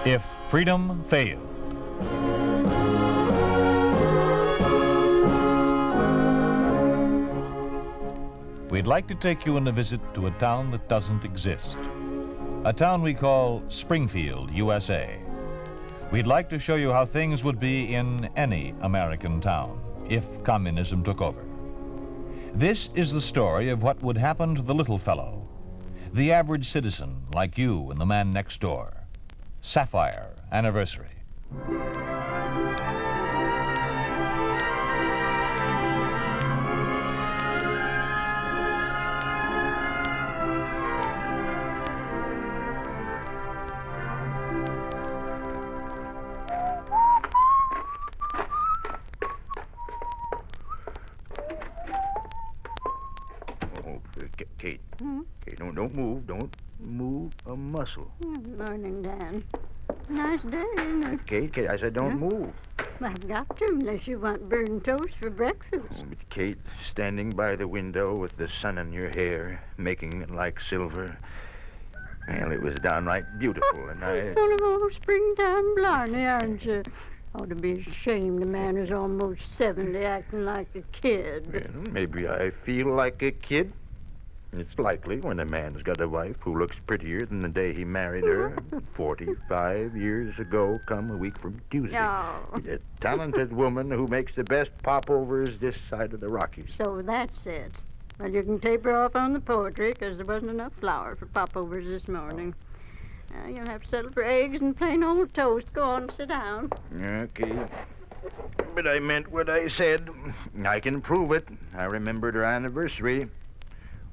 If Freedom Failed. We'd like to take you on a visit to a town that doesn't exist. A town we call Springfield, USA. We'd like to show you how things would be in any American town if communism took over. This is the story of what would happen to the little fellow, the average citizen like you and the man next door. Sapphire Anniversary. Kate. Kate, don't move. Don't move a muscle. Morning, Dan. Nice day, isn't it? Kate, I said don't move. Well, I've got to, unless you want burned toast for breakfast. Oh, but Kate, standing by the window with the sun in your hair, making it like silver. Well, it was downright beautiful, and I... Full of old springtime blarney, aren't you? Ought to be ashamed a man who's almost 70 acting like a kid. Well, maybe I feel like a kid. It's likely when a man's got a wife who looks prettier than the day he married her 45 years ago, come a week from Tuesday. Oh. A talented woman who makes the best popovers this side of the Rockies. So that's it. Well, you can taper off on the poetry, because there wasn't enough flour for popovers this morning. You'll have to settle for eggs and plain old toast. Go on, sit down. Okay. But I meant what I said. I can prove it. I remembered her anniversary.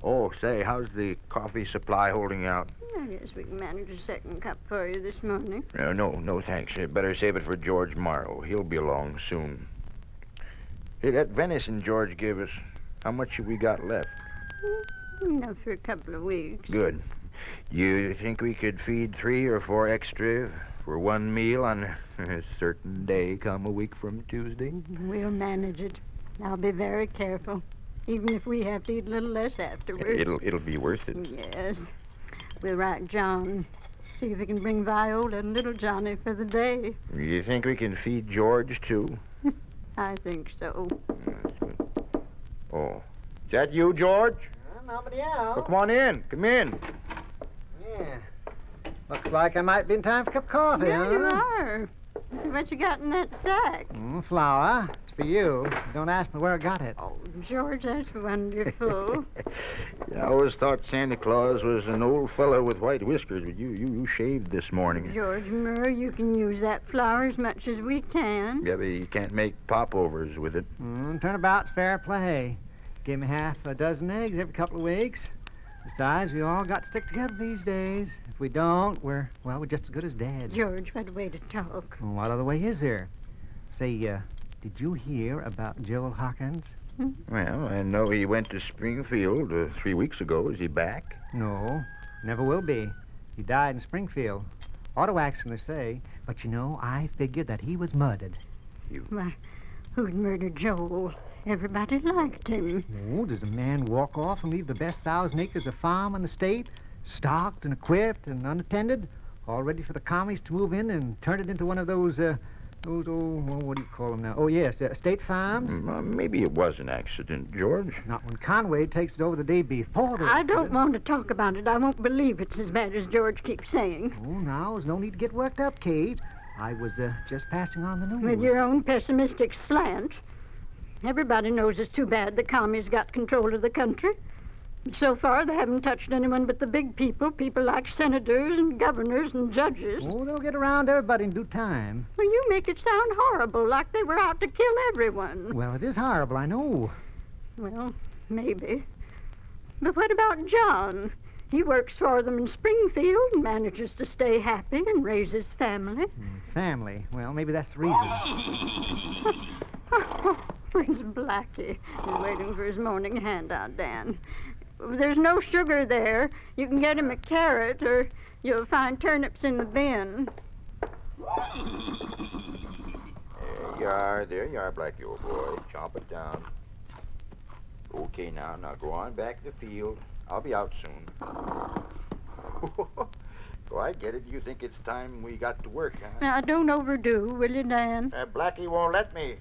Oh, say, how's the coffee supply holding out? I guess we can manage a second cup for you this morning. No, thanks. Better save it for George Morrow. He'll be along soon. Hey, that venison George gave us, how much have we got left? Enough for a couple of weeks. Good. You think we could feed 3 or 4 extra for one meal on a certain day come a week from Tuesday? We'll manage it. I'll be very careful, even if we have to eat a little less afterwards. It'll be worth it. Yes. We'll write John, see if he can bring Viola and little Johnny for the day. You think we can feed George, too? I think so. That's good. Oh. Is that you, George? Nobody else. Well, come on in. Come in. Yeah. Looks like I might be in time for a cup of coffee, Yeah, huh? you are. See what you got in that sack. Flour. It's for you. Don't ask me where I got it. Oh, George, that's wonderful. I always thought Santa Claus was an old fellow with white whiskers, but you shaved this morning. George Murray, you can use that flour as much as we can. Yeah, but you can't make popovers with it. Turnabout's fair play. Give me half a dozen eggs every couple of weeks. Besides, we all got to stick together these days. If we don't, we're just as good as dead. George, what a way to talk. What other way is there? Say, did you hear about Joel Hawkins? Well, I know he went to Springfield 3 weeks ago. Is he back? No, never will be. He died in Springfield. Auto accident, they say. But I figured that he was murdered. Why, who'd murder Joel? Everybody liked him. Oh, does a man walk off and leave the best 1,000 acres of farm in the state, stocked and equipped and unattended, all ready for the commies to move in and turn it into one of those what do you call them now? Oh, yes, state farms? Maybe it was an accident, George. Not when Conway takes it over the day before the I accident. don't want to talk about it. I won't believe it's as bad as George keeps saying. Oh, now, there's no need to get worked up, Kate. I was just passing on the news. With your own pessimistic slant. Everybody knows it's too bad the commies got control of the country. So far, they haven't touched anyone but the big people like senators and governors and judges. Oh, they'll get around to everybody in due time. Well, you make it sound horrible, like they were out to kill everyone. Well, it is horrible, I know. Well, maybe. But what about John? He works for them in Springfield and manages to stay happy and raise his family. Family. Well, maybe that's the reason. Where's Blackie? He's waiting for his morning handout, Dan. If there's no sugar there, you can get him a carrot, or you'll find turnips in the bin. There you are, Blackie, old boy. Chomp it down. Okay, now go on back to the field. I'll be out soon. Oh, I get it. You think it's time we got to work, huh? Now, don't overdo, will you, Dan? Blackie won't let me.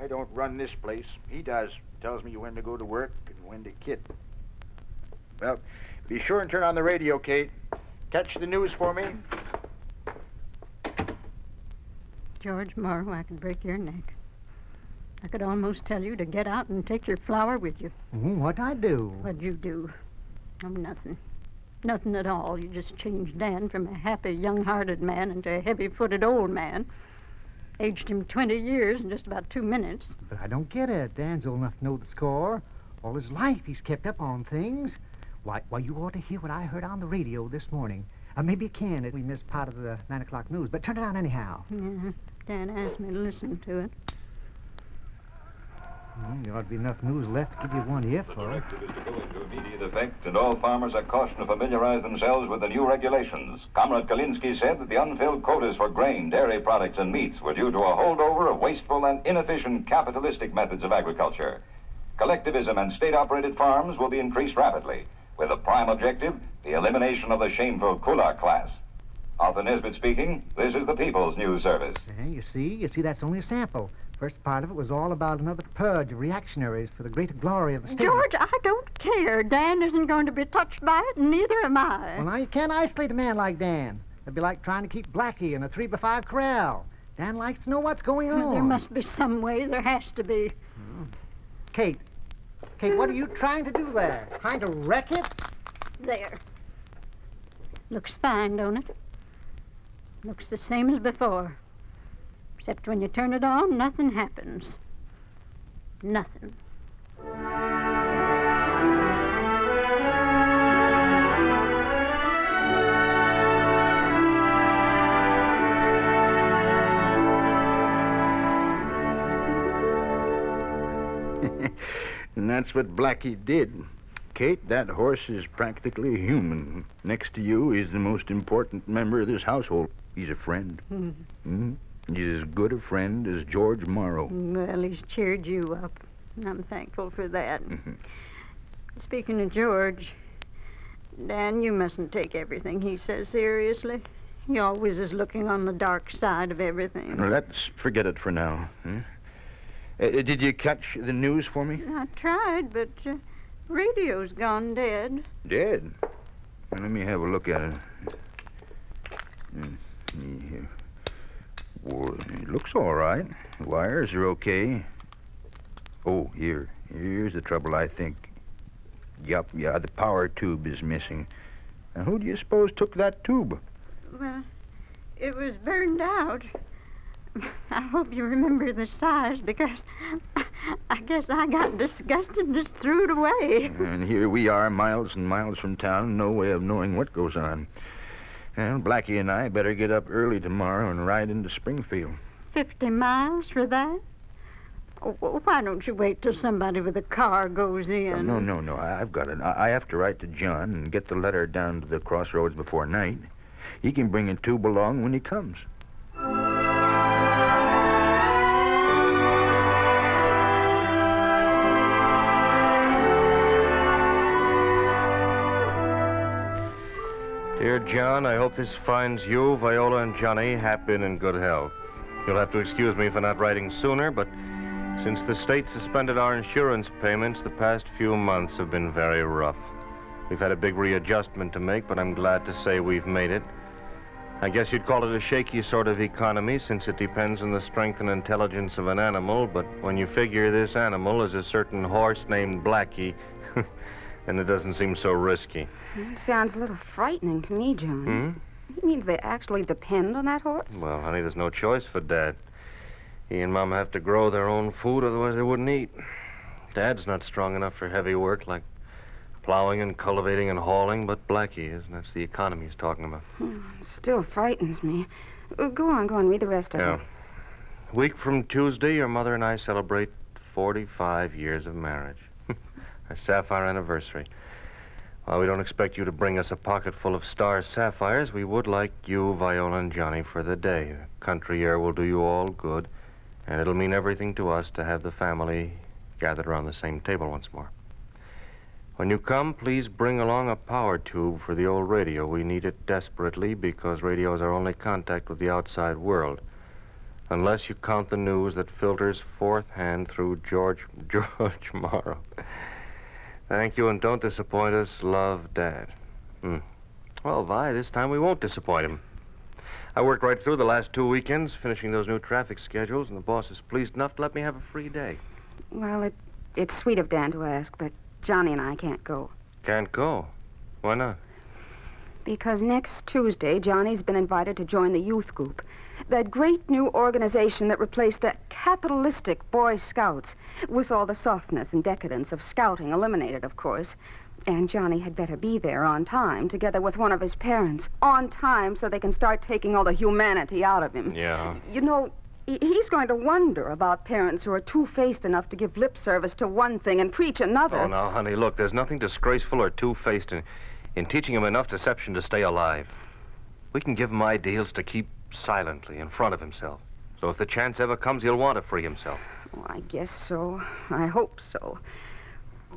I don't run this place. He does. Tells me when to go to work and when to kid. Well, be sure and turn on the radio, Kate. Catch the news for me. George Morrow, I could break your neck. I could almost tell you to get out and take your flour with you. What'd I do? What'd you do? Oh, nothing. Nothing at all. You just changed Dan from a happy, young-hearted man into a heavy-footed old man. Aged him 20 years in just about 2 minutes. But I don't get it. Dan's old enough to know the score. All his life he's kept up on things. Why, you ought to hear what I heard on the radio this morning. Maybe you can if we missed part of the 9 o'clock news, but turn it on anyhow. Yeah, Dan asked me to listen to it. There ought to be enough news left to give you one earful. The directive is to go into immediate effect, and all farmers are cautioned to familiarize themselves with the new regulations. Comrade Kalinsky said that the unfilled quotas for grain, dairy products, and meats were due to a holdover of wasteful and inefficient capitalistic methods of agriculture. Collectivism and state-operated farms will be increased rapidly, with a prime objective, the elimination of the shameful kulak class. Arthur Nesbitt speaking. This is the People's News Service. You see, that's only a sample. First part of it was all about another purge of reactionaries for the greater glory of the state. George, I don't care. Dan isn't going to be touched by it, and neither am I. Well, now, you can't isolate a man like Dan. It'd be like trying to keep Blackie in a 3x5 corral. Dan likes to know what's going on. There must be some way. There has to be. Kate, what are you trying to do there? Trying to wreck it? There. Looks fine, don't it? Looks the same as before. Except when you turn it on, nothing happens. Nothing. And that's what Blackie did. Kate, that horse is practically human. Next to you, he's the most important member of this household. He's a friend. He's as good a friend as George Morrow. Well, he's cheered you up. I'm thankful for that. Speaking of George, Dan, you mustn't take everything he says seriously. He always is looking on the dark side of everything. Well, let's forget it for now. Did you catch the news for me? I tried, but radio's gone dead. Dead? Well, let me have a look at it. Here. Well, it looks all right. The wires are okay. Oh, here's the trouble, I think. Yup, the power tube is missing. Now, who do you suppose took that tube? Well, it was burned out. I hope you remember the size, because I guess I got disgusted and just threw it away. And here we are, miles and miles from town, no way of knowing what goes on. Well, Blackie and I better get up early tomorrow and ride into Springfield. 50 miles for that? Oh, why don't you wait till somebody with a car goes in? No, I've got it. I have to write to John and get the letter down to the crossroads before night. He can bring a tube along when he comes. Dear John, I hope this finds you, Viola, and Johnny happy and in good health. You'll have to excuse me for not writing sooner, but since the state suspended our insurance payments, the past few months have been very rough. We've had a big readjustment to make, but I'm glad to say we've made it. I guess you'd call it a shaky sort of economy, since it depends on the strength and intelligence of an animal, but when you figure this animal is a certain horse named Blackie, then it doesn't seem so risky. It sounds a little frightening to me, John. He means they actually depend on that horse? Well, honey, there's no choice for Dad. He and Mom have to grow their own food, otherwise they wouldn't eat. Dad's not strong enough for heavy work like plowing and cultivating and hauling, but Blackie is, and that's the economy he's talking about. It still frightens me. Go on, read the rest of it. A week from Tuesday, your mother and I celebrate 45 years of marriage. Our Sapphire anniversary. While we don't expect you to bring us a pocket full of star sapphires, we would like you, Viola, and Johnny for the day. The country air will do you all good, and it'll mean everything to us to have the family gathered around the same table once more. When you come, please bring along a power tube for the old radio. We need it desperately because radio is our only contact with the outside world. Unless you count the news that filters fourth hand through George Morrow. Thank you, and don't disappoint us. Love, Dad. Well, Vi, this time we won't disappoint him. I worked right through the last 2 weekends, finishing those new traffic schedules, and the boss is pleased enough to let me have a free day. Well, it's sweet of Dan to ask, but Johnny and I can't go. Can't go? Why not? Because next Tuesday, Johnny's been invited to join the youth group. That great new organization that replaced that capitalistic Boy Scouts, with all the softness and decadence of scouting eliminated, of course. And Johnny had better be there on time, together with one of his parents. On time, so they can start taking all the humanity out of him. Yeah. You know, he's going to wonder about parents who are two-faced enough to give lip service to one thing and preach another. Oh, now, honey, look, there's nothing disgraceful or two-faced in teaching him enough deception to stay alive. We can give him ideals to keep silently in front of himself. So if the chance ever comes, he'll want to free himself. Oh, I guess so. I hope so.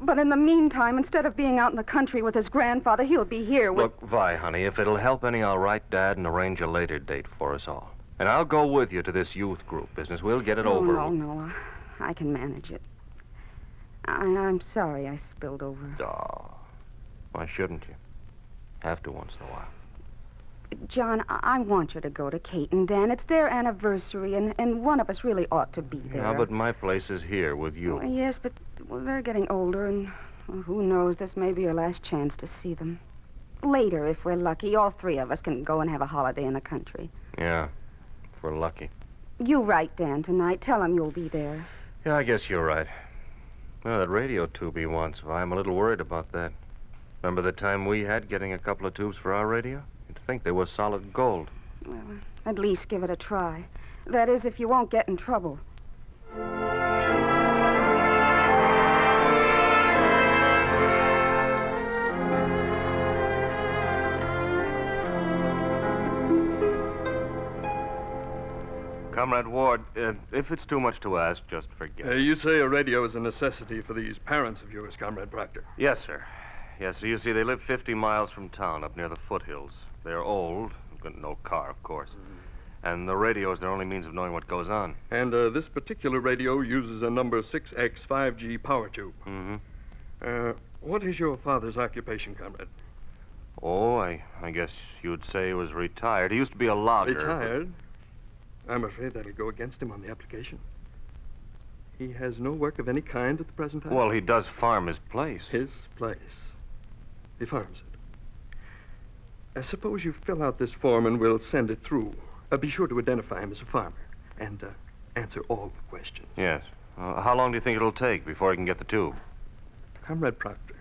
But in the meantime, instead of being out in the country with his grandfather, he'll be here with... Look, Vi, honey, if it'll help any, I'll write Dad and arrange a later date for us all. And I'll go with you to this youth group business. We'll get it over. No. I can manage it. I'm sorry I spilled over. Oh, why shouldn't you? Have to once in a while. John, I want you to go to Kate and Dan. It's their anniversary, and one of us really ought to be there. Yeah, but my place is here with you. Oh, yes, but they're getting older, and who knows, this may be your last chance to see them. Later, if we're lucky, all three of us can go and have a holiday in the country. Yeah, if we're lucky. You write Dan tonight. Tell him you'll be there. Yeah, I guess you're right. Well, that radio tube he wants, Vi, I'm a little worried about that. Remember the time we had getting a couple of tubes for our radio? You'd think they were solid gold. Well, at least give it a try. That is, if you won't get in trouble. Comrade Ward, if it's too much to ask, just forget it. You say a radio is a necessity for these parents of yours, Comrade Proctor. Yes, sir. Yes, so you see, they live 50 miles from town, up near the foothills. They're old, got no car, of course. And the radio is their only means of knowing what goes on. And this particular radio uses a number 6X 5G power tube. What is your father's occupation, Comrade? Oh, I guess you'd say he was retired. He used to be a logger. Retired? I'm afraid that'll go against him on the application. He has no work of any kind at the present time? Well, he does farm his place. His place. He farms it. Suppose you fill out this form and we'll send it through. Be sure to identify him as a farmer and answer all the questions. Yes. How long do you think it'll take before he can get the tube? Comrade Proctor,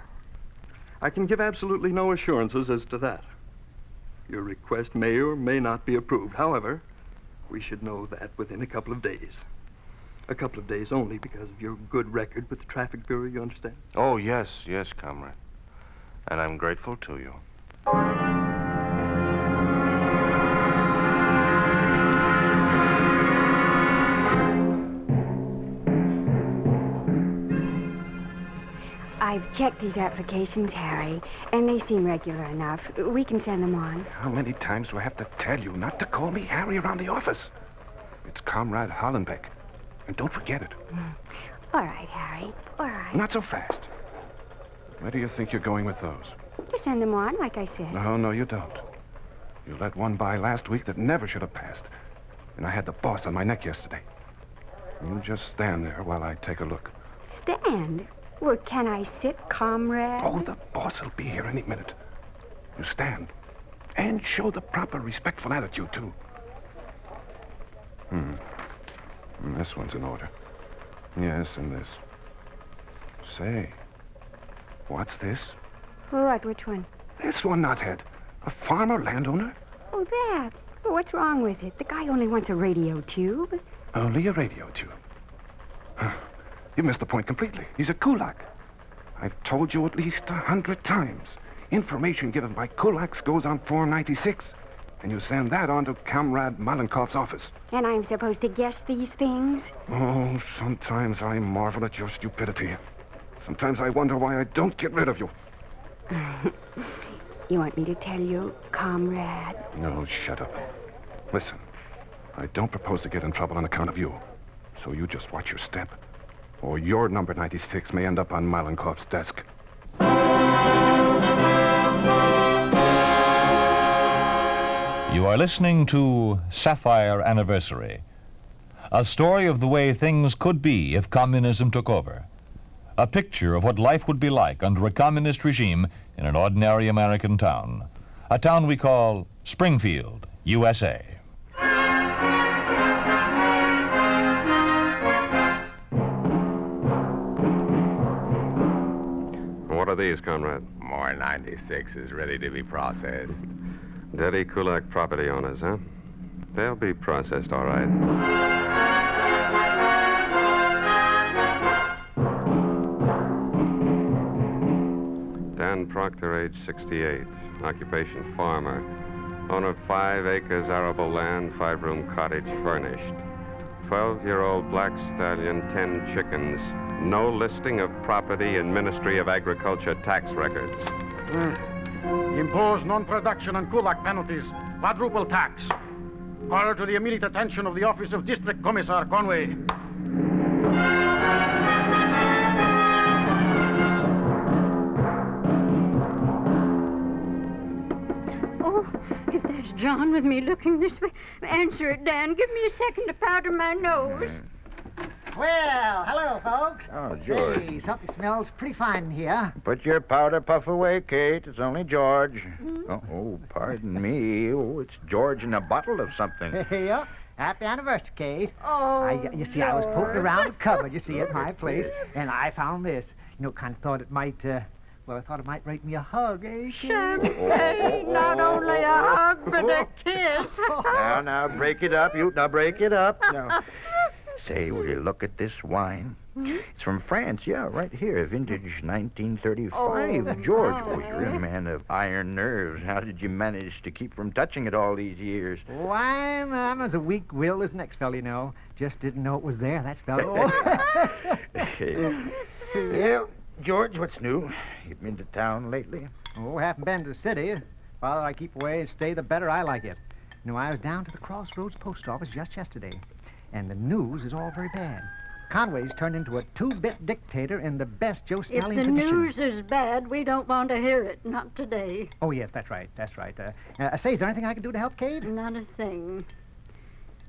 I can give absolutely no assurances as to that. Your request may or may not be approved. However, we should know that within a couple of days. A couple of days only because of your good record with the Traffic Bureau, you understand? Oh, yes, comrade. And I'm grateful to you. I've checked these applications, Harry, and they seem regular enough. We can send them on. How many times do I have to tell you not to call me Harry around the office? It's Comrade Hollenbeck. And don't forget it. All right, Harry. All right. Not so fast. Where do you think you're going with those? To send them on, like I said. No, you don't. You let one by last week that never should have passed. And I had the boss on my neck yesterday. You just stand there while I take a look. Stand? Well, can I sit, comrade? Oh, the boss will be here any minute. You stand. And show the proper respectful attitude, too. This one's in order. Yes, and this. Say, what's this? What, which one? This one, knothead. A farmer landowner? Oh, that. Well, what's wrong with it? The guy only wants a radio tube. Only a radio tube. You missed the point completely. He's a kulak. I've told you at least 100 times. Information given by kulaks goes on 496. And you send that on to Comrade Malenkov's office. And I'm supposed to guess these things? Oh, sometimes I marvel at your stupidity. Sometimes I wonder why I don't get rid of you. You want me to tell you, comrade? No, shut up. Listen, I don't propose to get in trouble on account of you. So you just watch your step, or your number 96 may end up on Malenkov's desk. You are listening to Sapphire Anniversary, a story of the way things could be if communism took over. A picture of what life would be like under a communist regime in an ordinary American town. A town we call Springfield, USA. What are these, Conrad? More 96s ready to be processed. Dirty Kulak property owners, huh? They'll be processed, all right. Dan Proctor, age 68, occupation farmer, owner of 5 acres arable land, 5-room cottage furnished. 12-year-old black stallion, 10 chickens. No listing of property in Ministry of Agriculture tax records. Impose non-production and kulak penalties. Quadruple tax. Call to the immediate attention of the Office of District Commissar Conway. Oh, if there's John with me looking this way, answer it, Dan. Give me a second to powder my nose. Well, hello, folks. Oh, George. Say, something smells pretty fine in here. Put your powder puff away, Kate. It's only George. Oh, pardon me. Oh, it's George in a bottle of something. Yep. Happy anniversary, Kate. Oh, You see, I was poking around the cupboard, you see, at my place, and I found this. You know, kind of thought it might, I thought it might rate me a hug, eh, Kate? champagne. Not only a hug, but a kiss. Now, break it up. Now, break it up. Now, say, will you look at this wine? It's from France, yeah, right here, vintage 1935. Oh, George, my. you're a man of iron nerves. How did you manage to keep from touching it all these years? Oh, I'm as a weak-willed as the next fellow, you know. Just didn't know it was there, that's fellow. Yeah, George, what's new? You've been to town lately? Oh, haven't been to the city. The farther I keep away and stay, the better I like it. You know, I was down to the Crossroads post office just yesterday, and the news is all very bad. Conway's turned into a 2-bit dictator in the best Joe If Stallion the tradition. news is bad, we don't want to hear it. Not today. Oh, yes, that's right. Say, is there anything I can do to help, Kate? Not a thing.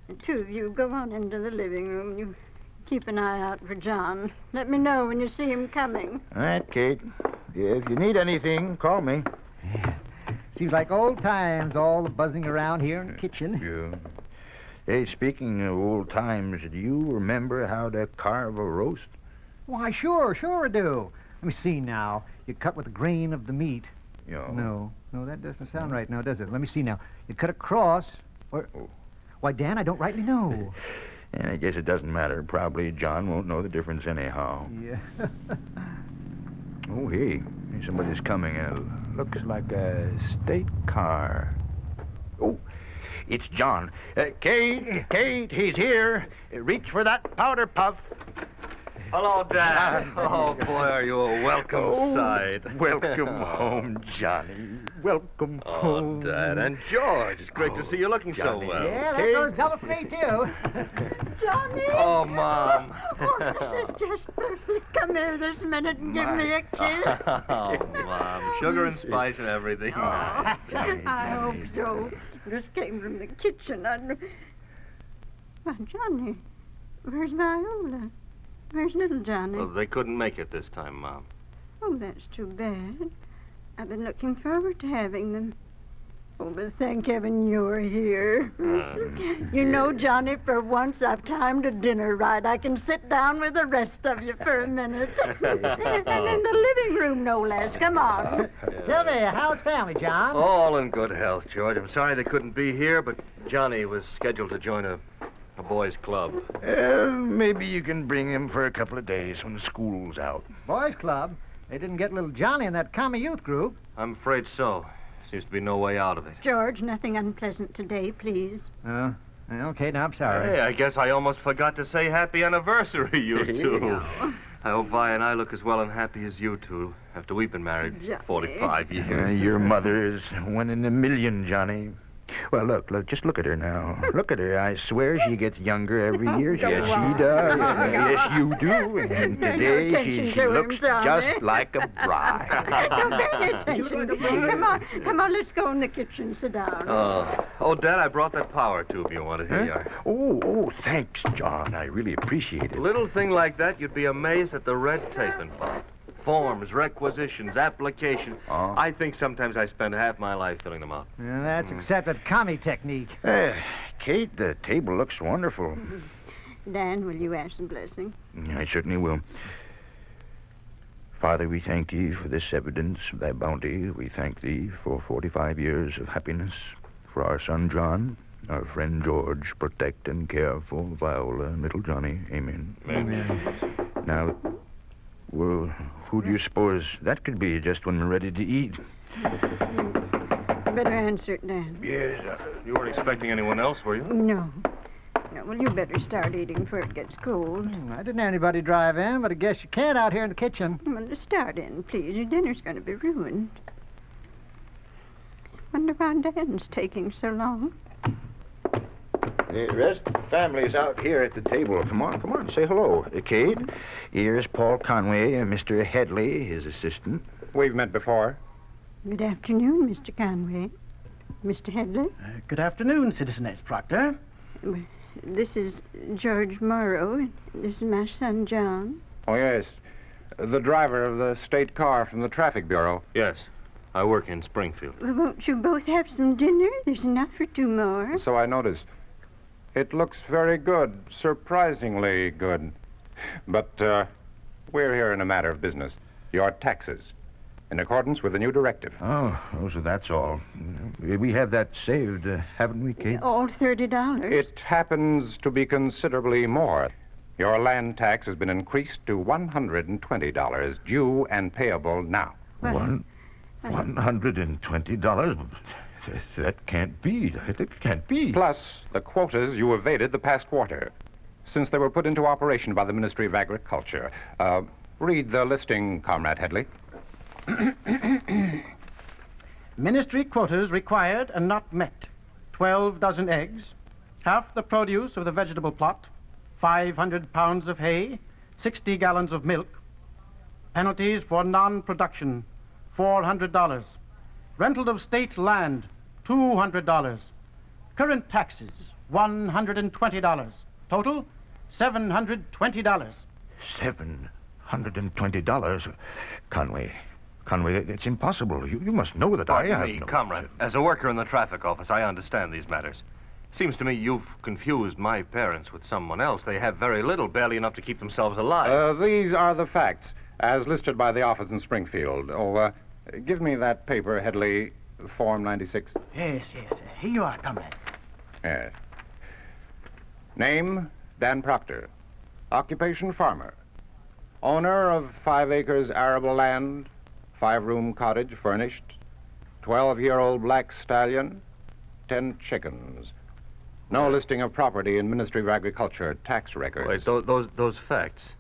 The two of you go on into the living room. You keep an eye out for John. Let me know when you see him coming. All right, Kate. If you need anything, call me. Seems like old times, all the buzzing around here in the kitchen. Yeah. Hey, speaking of old times, do you remember how to carve a roast? Why, sure I do. Let me see now. You cut with the grain of the meat. Yeah. No, that doesn't sound right now, does it? Let me see now. You cut across, or... Why, Dan, I don't rightly know. And I guess it doesn't matter. Probably John won't know the difference anyhow. Yeah. Oh, hey, somebody's coming. Looks like a state car. Oh, it's John. Kate, he's here. Reach for that powder puff. Hello, Dad. Oh, boy, are you a welcome sight. Welcome home, Johnny. Welcome home. Oh, Dad, and George. It's great to see you looking Johnny. so well. Yeah, that goes double for me, too. Johnny! Oh, Mom. Oh, this is just perfect. Come here this minute and give me a kiss. Oh, Mom. Sugar and spice and everything. Oh, I hope so. Just came from the kitchen. Why, Johnny, where's Viola? Where's little Johnny? Well, they couldn't make it this time, Mom. Oh, that's too bad. I've been looking forward to having them. Oh, but thank heaven you're here. You know, Johnny, for once I've timed a dinner right. I can sit down with the rest of you for a minute. And in the living room, no less. Come on. Tell me, how's family, John? All in good health, George. I'm sorry they couldn't be here, but Johnny was scheduled to join a boys' club. Maybe you can him him for a couple of days when the school's out. Boys Club? They didn't get little Johnny in that commie youth group. I'm afraid so. Seems to be no way out of it. George, nothing unpleasant today, please. Okay, now I'm sorry. Hey, I guess I almost forgot to say happy anniversary, you two. I hope Vi and I look as well and happy as you two after we've been married Johnny. 45 years. Your mother is one in a million, Johnny. Well, look, just look at her now. Look at her. I swear she gets younger every year. Yes, she does. Yes, you do. And today she looks just like a bride. Don't pay attention. Come on, let's go in the kitchen. Sit down. Oh, Dad, I brought that power tube you wanted. Here you are. Oh, thanks, John. I really appreciate it. Little thing like that, you'd be amazed at the red tape involved. Forms, requisitions, application. I think sometimes I spend half my life filling them out. Yeah, that's accepted commie technique. Kate, the table looks wonderful. Dan, will you ask the blessing? I certainly will. Father, we thank thee for this evidence of thy bounty. We thank thee for 45 years of happiness. For our son John, our friend George, protect and care for Viola and little Johnny. Amen. Amen. Now, well, who do you suppose that could be just when we're ready to eat? You better answer it, Dan. Yes. You weren't expecting anyone else, were you? No. Well, you better start eating before it gets cold. I didn't have anybody drive in, but I guess you can't out here in the kitchen. Well, just start in, please. Your dinner's going to be ruined. Wonder why Dan's taking so long. The rest of the family's out here at the table. Come on, say hello. Kate, here's Paul Conway, Mr. Headley, his assistant. We've met before. Good afternoon, Mr. Conway. Mr. Headley. Good afternoon, Citizeness Proctor. This is George Morrow. This is my son, John. Oh, yes. The driver of the state car from the Traffic Bureau. Yes. I work in Springfield. Well, won't you both have some dinner? There's enough for two more. So I noticed. It looks very good, surprisingly good. But we're here in a matter of business. Your taxes, in accordance with the new directive. Oh, so that's all. We have that saved, haven't we, Kate? All $30. It happens to be considerably more. Your land tax has been increased to $120, due and payable now. $120? That can't be. That can't be. Plus the quotas you evaded the past quarter, since they were put into operation by the Ministry of Agriculture. Read the listing, Comrade Headley. Ministry quotas required and not met. 12 dozen eggs, half the produce of the vegetable plot, 500 pounds of hay, 60 gallons of milk. Penalties for non-production, $400. Rental of state land, $200. Current taxes, $120. Total, $720. $720? Conway, it's impossible. You must know that I have no... Comrade. As a worker in the traffic office, I understand these matters. Seems to me you've confused my parents with someone else. They have very little, barely enough to keep themselves alive. These are the facts, as listed by the office in Springfield. Give me that paper, Headley, Form 96. Yes. Here you are, Comrade. Yes. Name, Dan Proctor. Occupation, farmer. Owner of 5 acres arable land, 5-room cottage furnished, 12-year-old black stallion, 10 chickens. No listing of property in Ministry of Agriculture tax records. Wait, those facts.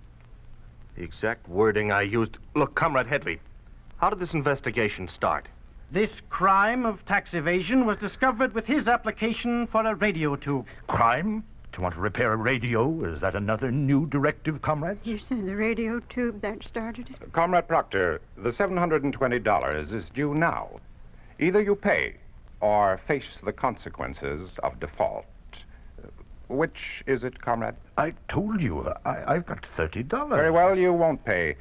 The exact wording I used. Look, Comrade Headley, how did this investigation start? This crime of tax evasion was discovered with his application for a radio tube. Crime? To want to repair a radio? Is that another new directive, comrades? You said the radio tube that started it? Comrade Proctor, the $720 is due now. Either you pay or face the consequences of default. Which is it, Comrade? I told you, I've got $30. Very well, you won't pay.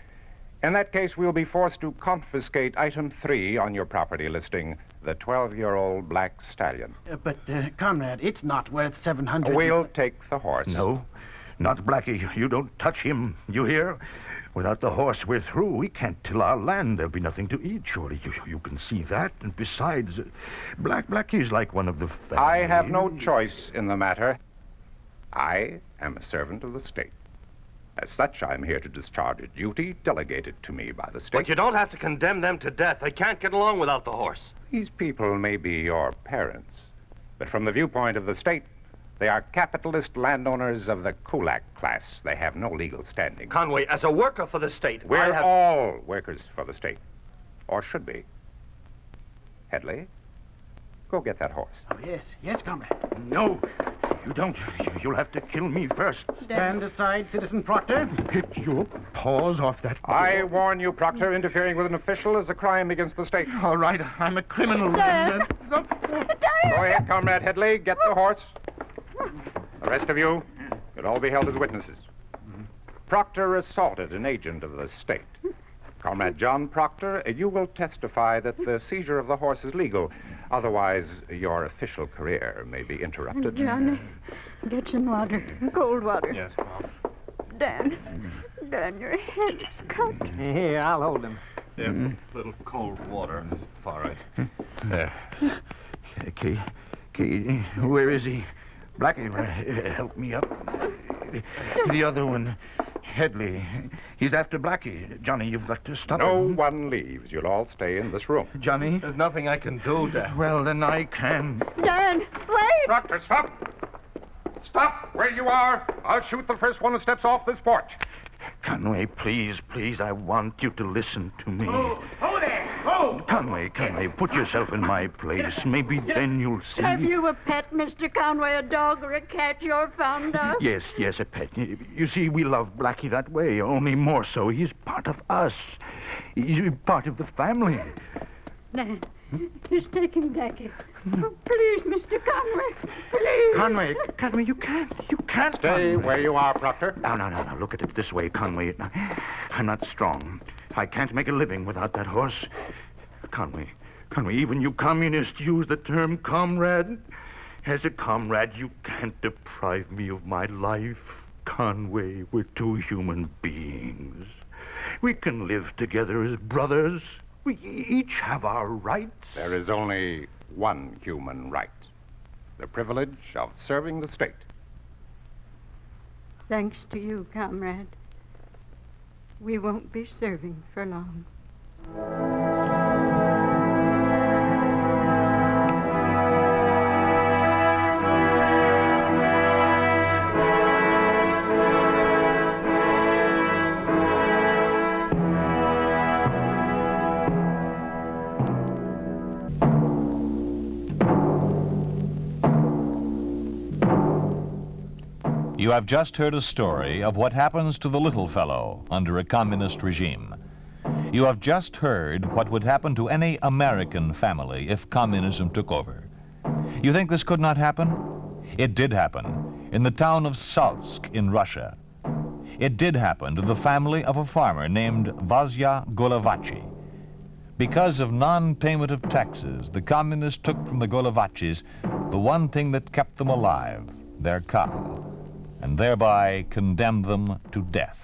In that case, we'll be forced to confiscate item 3 on your property listing, the 12-year-old black stallion. But, Comrade, it's not worth $700. We'll take the horse. No, not Blackie. You don't touch him, you hear? Without the horse, we're through. We can't till our land. There'll be nothing to eat, surely. You can see that. And besides, Blackie's like one of the family. I have no choice in the matter. I am a servant of the state. As such, I'm here to discharge a duty delegated to me by the state. But you don't have to condemn them to death. They can't get along without the horse. These people may be your parents, but from the viewpoint of the state, They are capitalist landowners of the kulak class. They have no legal standing. Conway, as a worker for the state, We're all workers for the state. Or should be. Headley, go get that horse. Oh, yes, comrade. No, you don't. You'll have to kill me first. Stand aside, Citizen Proctor. Get your paws off that. I warn you, Proctor, interfering with an official is a crime against the state. All right, I'm a criminal. Go ahead, Comrade Headley. Get the horse. The rest of you, you'll all be held as witnesses. Proctor assaulted an agent of the state. Comrade John Proctor, you will testify that the seizure of the horse is legal. Otherwise, your official career may be interrupted. Johnny, get some water, cold water. Yes, Mom. Dan, your head is cut. Here, I'll hold him. Yeah, a little cold water. Far right. There. Kay, where is he? Blackie, help me up. The other one, Headley. He's after Blackie. Johnny, you've got to stop No him. one leaves. You'll all stay in this room. Johnny? There's nothing I can do, Dan. Well, then I can. Dan, wait! Proctor, stop! Stop where you are. I'll shoot the first one who steps off this porch. Conway, please, I want you to listen to me. Oh, there! Oh! Conway, put yourself in my place. Maybe then you'll see. Have you a pet, Mr. Conway, a dog or a cat you're fond of? Yes, a pet. You see, we love Blackie that way, only more so. He's part of us. He's part of the family. Dan, he's taking Blackie. Oh, please, Mr. Conway, please. Conway, you can't. Stay where you are, Proctor. No. Look at it this way, Conway. I'm not strong. I can't make a living without that horse. Conway, even you communists use the term comrade. As a comrade, you can't deprive me of my life. Conway, we're two human beings. We can live together as brothers. We each have our rights. There is only one human right. The privilege of serving the state. Thanks to you, comrade. We won't be serving for long. You have just heard a story of what happens to the little fellow under a communist regime. You have just heard what would happen to any American family if communism took over. You think this could not happen? It did happen in the town of Salsk in Russia. It did happen to the family of a farmer named Vasya Golovachy. Because of non-payment of taxes, the communists took from the Golovachys the one thing that kept them alive, their cow, and thereby condemned them to death.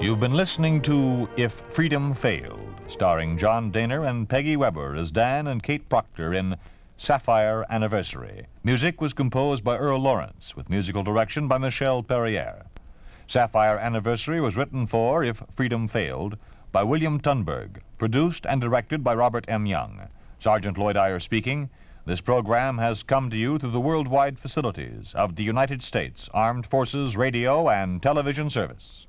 You've been listening to If Freedom Failed, starring John Dehner and Peggy Weber as Dan and Kate Proctor in Sapphire Anniversary. Music was composed by Earl Lawrence, with musical direction by Michel Perrier. Sapphire Anniversary was written for If Freedom Failed by William Tunberg, produced and directed by Robert M. Young. Sergeant Lloyd Iyer speaking. This program has come to you through the worldwide facilities of the United States Armed Forces Radio and Television Service.